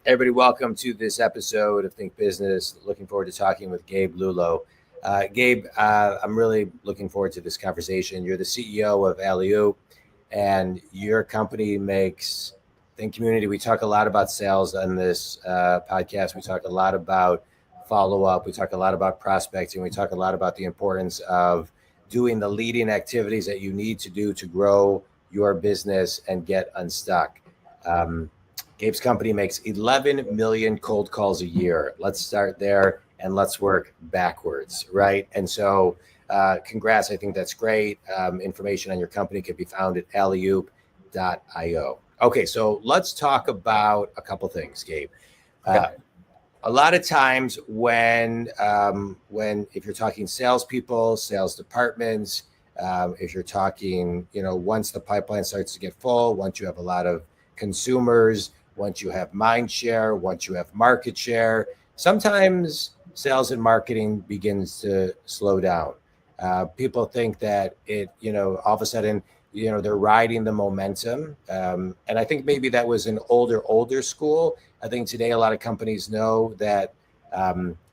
Everybody, welcome to this episode of Think Business. Looking forward to talking with Gabe Lullo. Gabe, I'm really looking forward to this conversation. You're the CEO of Alio, and your company makes Think Community. We talk a lot about sales on this podcast. We talk a lot about follow up. We talk a lot about prospecting. We talk a lot about the importance of doing the leading activities that you need to do to grow your business and get unstuck. Um, Gabe's company makes 11 million cold calls a year. Let's start there and let's work backwards, right? And so, congrats. I think that's great. Information on your company can be found at alio.io. Okay, so let's talk about a couple things, Gabe. Okay. A lot of times when if you're talking salespeople, sales departments, if you're talking, once the pipeline starts to get full, once you have a lot of consumers, once you have mind share, once you have market share, sometimes sales and marketing begins to slow down. People think that all of a sudden, they're riding the momentum. And I think maybe that was an older school. I think today a lot of companies know that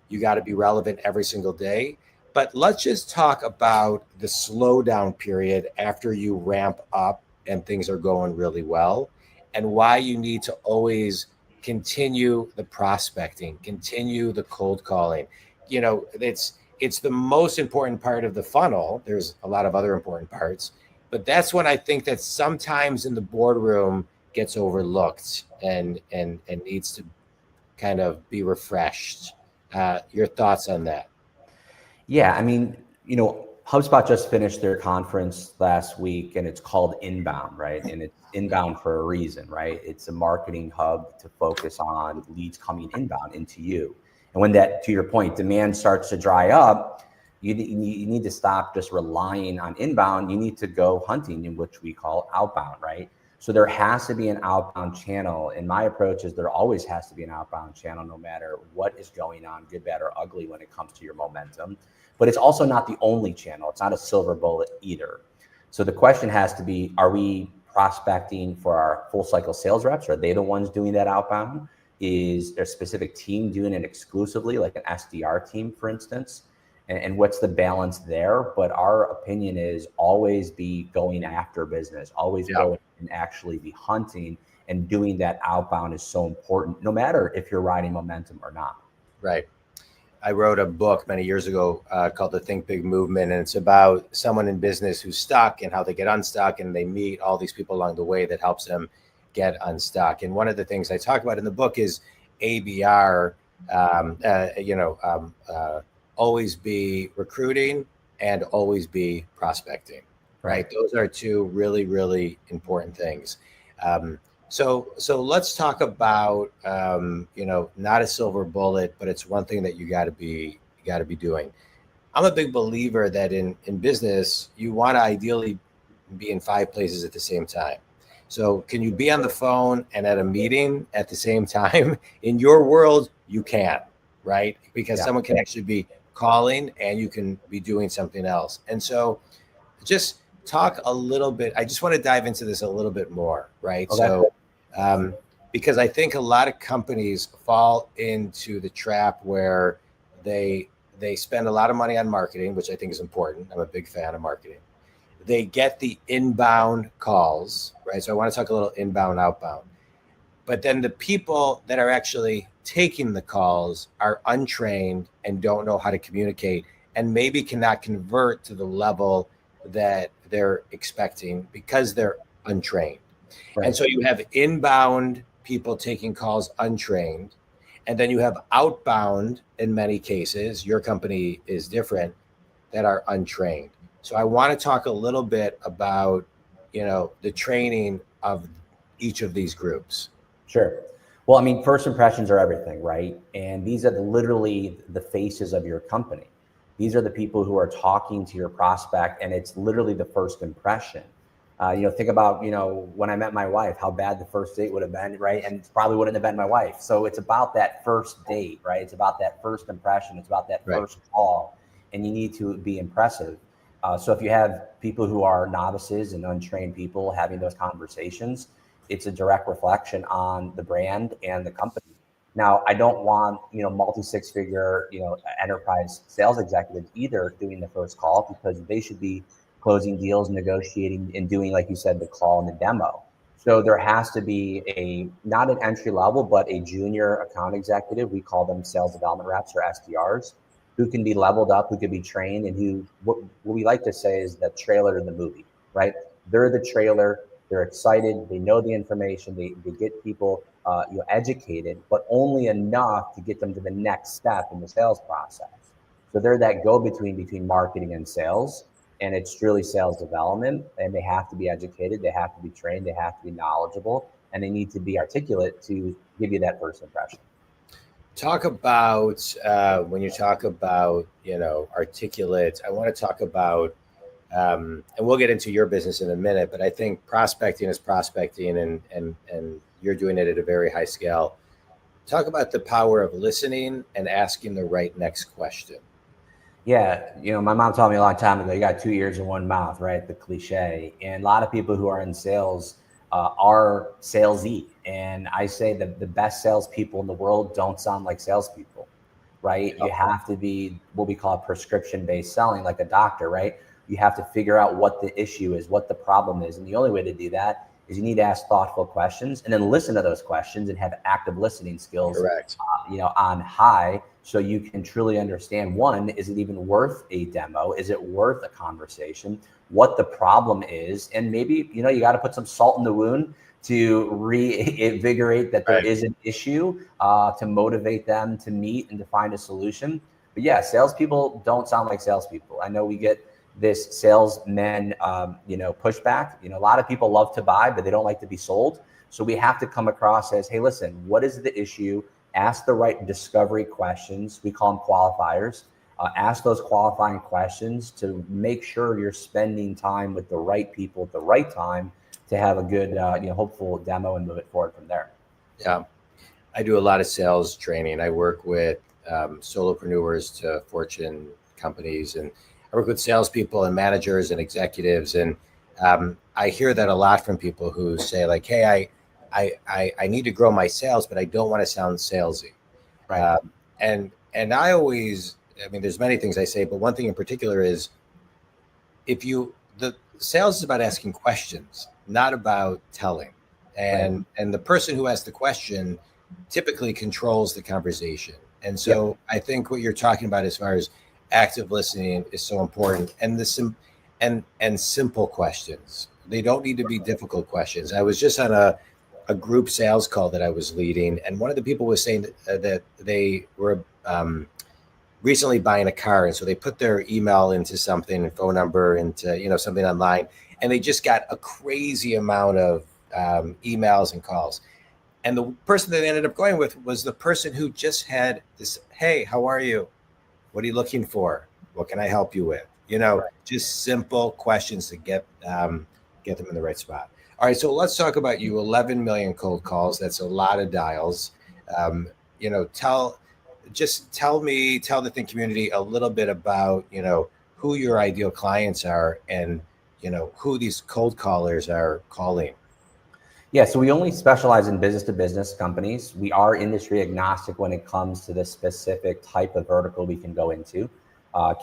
you got to be relevant every single day. But let's just talk about the slowdown period after you ramp up and things are going really well, and why you need to always continue the prospecting, continue the cold calling. It's the most important part of the funnel. There's a lot of other important parts, but that's when I think that sometimes in the boardroom gets overlooked and needs to kind of be refreshed. Your thoughts on that? Yeah, I mean, HubSpot just finished their conference last week, and it's called Inbound, right? And it's inbound for a reason, right? It's a marketing hub to focus on leads coming inbound into you. And when that, to your point, demand starts to dry up, you need to stop just relying on inbound. You need to go hunting, in which we call outbound, right? So there has to be an outbound channel. And my approach is there always has to be an outbound channel, no matter what is going on, good, bad, or ugly, when it comes to your momentum. But it's also not the only channel. It's not a silver bullet either. So the question has to be, are we prospecting for our full cycle sales reps? Are they the ones doing that outbound? Is there a specific team doing it exclusively, like an SDR team, for instance? And what's the balance there? But our opinion is always be going after business, always going and actually be hunting, and doing that outbound is so important, no matter if you're riding momentum or not. Right. I wrote a book many years ago called The Think Big Movement, and it's about someone in business who's stuck and how they get unstuck, and they meet all these people along the way that helps them get unstuck. And one of the things I talk about in the book is ABR, always be recruiting and always be prospecting, right? Those are two really, really important things. So let's talk about, not a silver bullet, but it's one thing that you got to be doing. I'm a big believer that in business, you want to ideally be in 5 places at the same time. So can you be on the phone and at a meeting at the same time? In your world, you can, right? Because someone can actually be calling and you can be doing something else. And so just talk a little bit. I just want to dive into this a little bit more, right? Okay. So, because I think a lot of companies fall into the trap where they spend a lot of money on marketing, which I think is important. I'm a big fan of marketing. They get the inbound calls, right? So I want to talk a little inbound, outbound. But then the people that are actually taking the calls are untrained and don't know how to communicate, and maybe cannot convert to the level that they're expecting because they're untrained. Right. And so you have inbound people taking calls untrained, and then you have outbound, in many cases, your company is different, that are untrained. So I want to talk a little bit about, the training of each of these groups. Sure. Well, I mean, first impressions are everything, right? And these are literally the faces of your company. These are the people who are talking to your prospect, and it's literally the first impression. Think about, when I met my wife, how bad the first date would have been, right? And it probably wouldn't have been my wife. So it's about that first date, right? It's about that first impression. It's about that first call, and you need to be impressive. So if you have people who are novices and untrained people having those conversations, it's a direct reflection on the brand and the company. Now, I don't want, multi-six-figure, enterprise sales executives either doing the first call, because they should be closing deals, negotiating, and doing, like you said, the call and the demo. So there has to be not an entry level, but a junior account executive. We call them sales development reps, or SDRs, who can be leveled up, who can be trained, and who, what we like to say is the trailer to the movie, right? They're the trailer. They're excited. They know the information. They get people educated, but only enough to get them to the next step in the sales process. So they're that go-between between marketing and sales, and it's truly sales development. And they have to be educated. They have to be trained. They have to be knowledgeable, and they need to be articulate to give you that first impression. Talk about when you talk about articulate. I want to talk about and we'll get into your business in a minute, but I think prospecting is prospecting, and you're doing it at a very high scale. Talk about the power of listening and asking the right next question. Yeah, my mom taught me a long time ago, you got two ears and one mouth, right? The cliche. And a lot of people who are in sales are salesy. And I say that the best salespeople in the world don't sound like salespeople, right? You have to be what we call prescription-based selling, like a doctor, right? You have to figure out what the issue is, what the problem is. And the only way to do that is you need to ask thoughtful questions, and then listen to those questions and have active listening skills. Correct. On high, so you can truly understand, one, is it even worth a demo? Is it worth a conversation? What the problem is, and maybe you got to put some salt in the wound to reinvigorate that there is an issue, to motivate them to meet and to find a solution. But yeah, salespeople don't sound like salespeople. I know we get this salesmen, pushback. A lot of people love to buy, but they don't like to be sold. So we have to come across as, hey, listen, what is the issue? Ask the right discovery questions. We call them qualifiers. Ask those qualifying questions to make sure you're spending time with the right people at the right time to have a good, hopeful demo and move it forward from there. Yeah, I do a lot of sales training. I work with solopreneurs to Fortune companies, and I work with salespeople and managers and executives. And I hear that a lot from people who say, like, hey, I need to grow my sales, but I don't want to sound salesy. Right. And I always, there's many things I say, but one thing in particular is, the sales is about asking questions, not about telling. And the person who asks the question typically controls the conversation. And so I think what you're talking about as far as active listening is so important, and and simple questions. They don't need to be difficult questions. I was just on a group sales call that I was leading, and one of the people was saying that they were recently buying a car, and so they put their email into something and phone number into something online, and they just got a crazy amount of emails and calls. And the person that they ended up going with was the person who just had this, hey, how are you? What are you looking for? What can I help you with? Just simple questions to get them in the right spot. All right, so let's talk about you. 11 million cold calls. That's a lot of dials. Tell the Think community a little bit about who your ideal clients are, and who these cold callers are calling. Yeah, so we only specialize in business-to-business companies. We are industry agnostic when it comes to the specific type of vertical we can go into.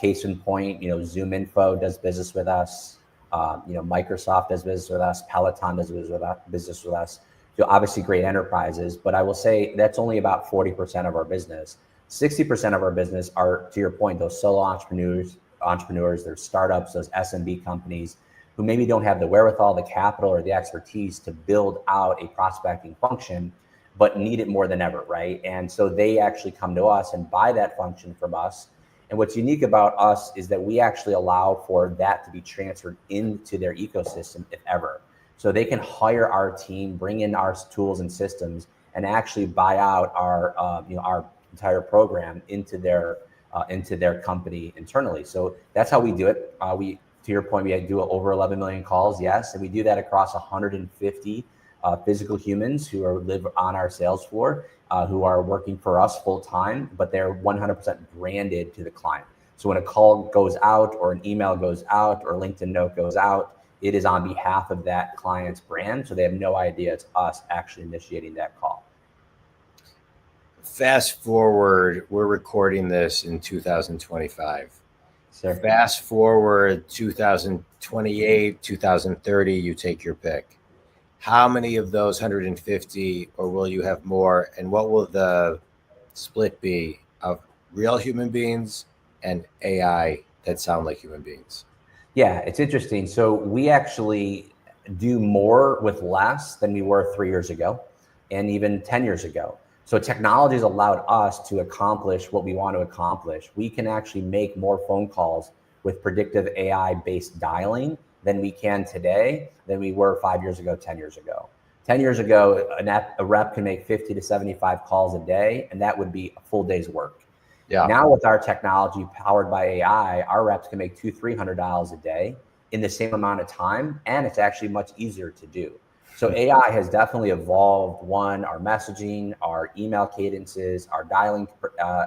Case in point, Zoom Info does business with us. Microsoft does business with us. Peloton does business with us. Obviously, great enterprises, but I will say that's only about 40% of our business. 60% of our business are, to your point, those solo entrepreneurs, their startups, those SMB companies who maybe don't have the wherewithal, the capital, or the expertise to build out a prospecting function, but need it more than ever, right? And so they actually come to us and buy that function from us. And what's unique about us is that we actually allow for that to be transferred into their ecosystem, if ever. So they can hire our team, bring in our tools and systems, and actually buy out our entire program into their company internally. So that's how we do it. To your point, we do over 11 million calls, yes, and we do that across 150 physical humans who live on our sales floor, who are working for us full time, but they're 100% branded to the client. So when a call goes out, or an email goes out, or a LinkedIn note goes out, it is on behalf of that client's brand, so they have no idea it's us actually initiating that call. fast forward, we're recording this in 2025. Sir. Fast forward 2028, 2030, you take your pick. How many of those 150, or will you have more? And what will the split be of real human beings and AI that sound like human beings? Yeah, it's interesting. So we actually do more with less than we were 3 years ago and even 10 years ago. So technology has allowed us to accomplish what we want to accomplish. We can actually make more phone calls with predictive AI based dialing than we can today than we were 5 years ago, 10 years ago. 10 years ago, a rep can make 50 to 75 calls a day, and that would be a full day's work. Yeah. Now with our technology powered by AI, our reps can make $200-300 a day in the same amount of time, and it's actually much easier to do. So AI has definitely evolved, our messaging, our email cadences, our dialing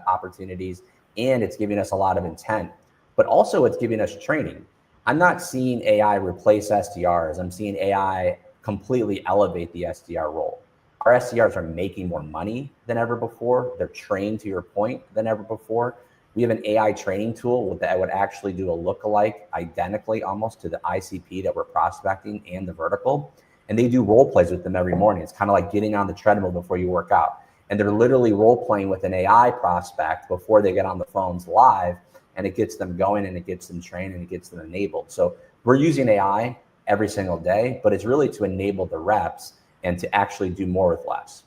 opportunities, and it's giving us a lot of intent, but also it's giving us training. I'm not seeing AI replace SDRs. I'm seeing AI completely elevate the SDR role. Our SDRs are making more money than ever before. They're trained, to your point, than ever before. We have an AI training tool that would actually do a lookalike identically almost to the ICP that we're prospecting and the vertical. And they do role plays with them every morning. It's kind of like getting on the treadmill before you work out. And they're literally role playing with an AI prospect before they get on the phones live. And it gets them going and it gets them trained and it gets them enabled. So we're using AI every single day, but it's really to enable the reps and to actually do more with less.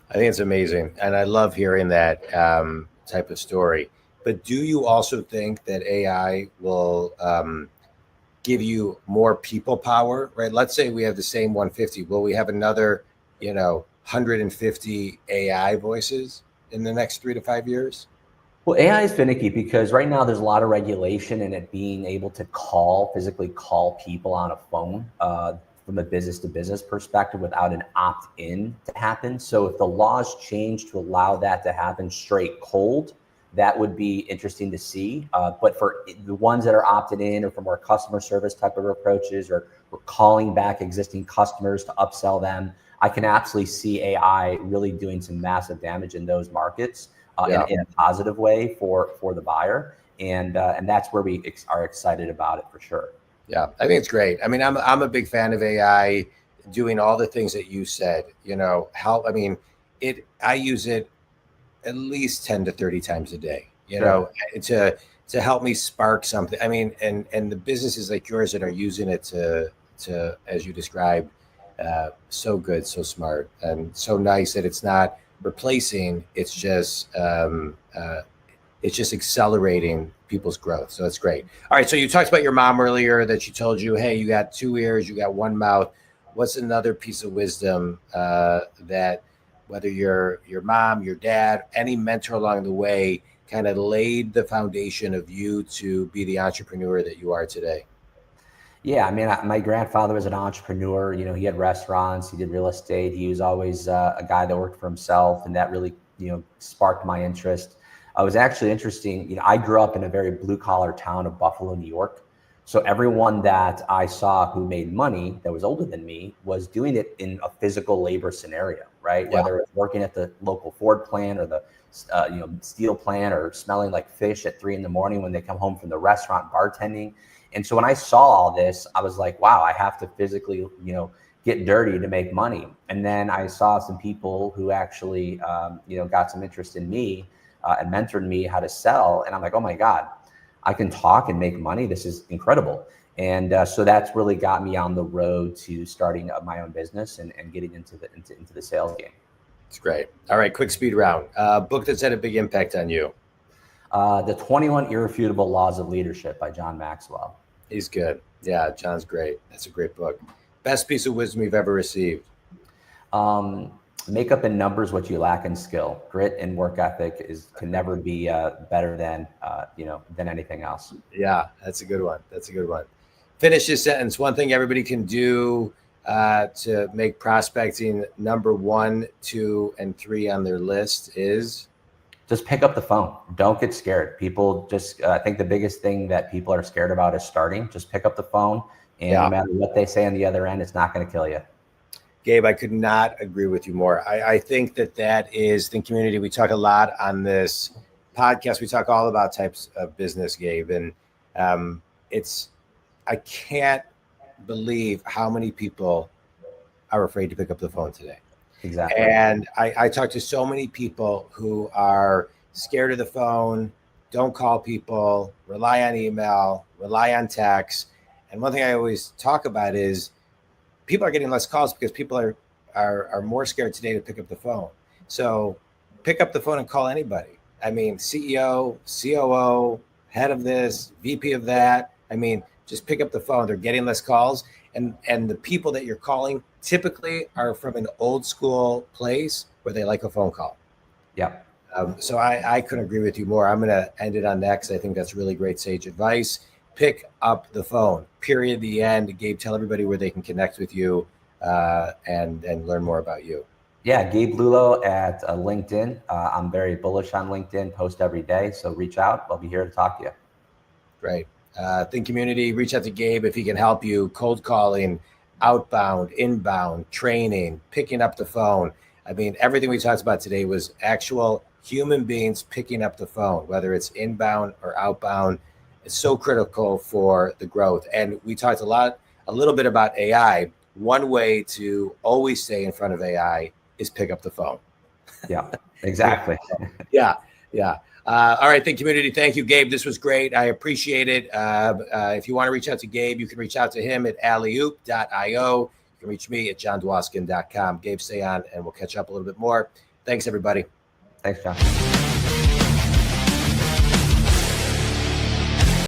I think it's amazing. And I love hearing that type of story. But do you also think that AI will give you more people power, right? Let's say we have the same 150. Will we have another, 150 AI voices in the next 3 to 5 years? Well, AI is finicky because right now there's a lot of regulation in it being able to physically call people on a phone from a business to business perspective without an opt-in to happen. So if the laws change to allow that to happen straight cold, that would be interesting to see. But for the ones that are opted in or for more customer service type of approaches, or we're calling back existing customers to upsell them, I can absolutely see AI really doing some massive damage in those markets in a positive way for the buyer. And that's where we are excited about it for sure. Yeah, I think it's great. I mean, I'm a big fan of AI doing all the things that you said, I use it at least 10 to 30 times a day, to help me spark something. I mean, and the businesses like yours that are using it to as you described, so good, so smart, and so nice that it's not replacing, it's just accelerating people's growth. So that's great. All right. So you talked about your mom earlier, that she told you, hey, you got 2 ears, you got 1 mouth. What's another piece of wisdom that whether your mom, your dad, any mentor along the way kind of laid the foundation of you to be the entrepreneur that you are today? Yeah, I mean, my grandfather was an entrepreneur. He had restaurants, he did real estate. He was always a guy that worked for himself, and that really, sparked my interest. It was actually interesting. I grew up in a very blue collar town of Buffalo, New York. So everyone that I saw who made money that was older than me was doing it in a physical labor scenario, right? Yeah. Whether it's working at the local Ford plant or the steel plant, or smelling like fish at 3 a.m. when they come home from the restaurant, bartending. And so when I saw all this, I was like, wow, I have to physically, get dirty to make money. And then I saw some people who actually, got some interest in me and mentored me how to sell. And I'm like, oh my God, I can talk and make money. This is incredible. And so that's really got me on the road to starting my own business and getting into the sales game. It's great. All right, quick speed round. Book that's had a big impact on you. The 21 Irrefutable Laws of Leadership by John Maxwell. He's good. Yeah, John's great. That's a great book. Best piece of wisdom you've ever received? Make up in numbers what you lack in skill. Grit and work ethic can never be better than anything else. Yeah, that's a good one. Finish this sentence. One thing everybody can do to make prospecting number 1, 2, and 3 on their list is? Just pick up the phone. Don't get scared. People just, I think the biggest thing that people are scared about is starting. Just pick up the phone, and no matter what they say on the other end, it's not going to kill you. Gabe, I could not agree with you more. I think that is the community. We talk a lot on this podcast. We talk all about types of business, Gabe, and I can't believe how many people are afraid to pick up the phone today. Exactly. And I talk to so many people who are scared of the phone, don't call people, rely on email, rely on text. And one thing I always talk about is people are getting less calls because people are more scared today to pick up the phone. So pick up the phone and call anybody. I mean, CEO, COO, head of this, VP of that. I mean, just pick up the phone. They're getting less calls. And the people that you're calling typically are from an old school place where they like a phone call. Yeah. So I couldn't agree with you more. I'm going to end it on that because I think that's really great sage advice. Pick up the phone, period, the end. Gabe, tell everybody where they can connect with you and learn more about you. Yeah, Gabe Lullo at LinkedIn. I'm very bullish on LinkedIn, post every day. So reach out. I'll be here to talk to you. Great. Think community, reach out to Gabe if he can help you. Cold calling, outbound, inbound, training, picking up the phone. I mean, everything we talked about today was actual human beings picking up the phone, whether it's inbound or outbound. It's so critical for the growth. And we talked a little bit about AI. One way to always stay in front of AI is pick up the phone. Yeah, exactly. Yeah. All right, Think community. Thank you, Gabe. This was great. I appreciate it. If you want to reach out to Gabe, you can reach out to him at allyoop.io. You can reach me at johndwoskin.com. Gabe, stay on and we'll catch up a little bit more. Thanks, everybody. Thanks, John.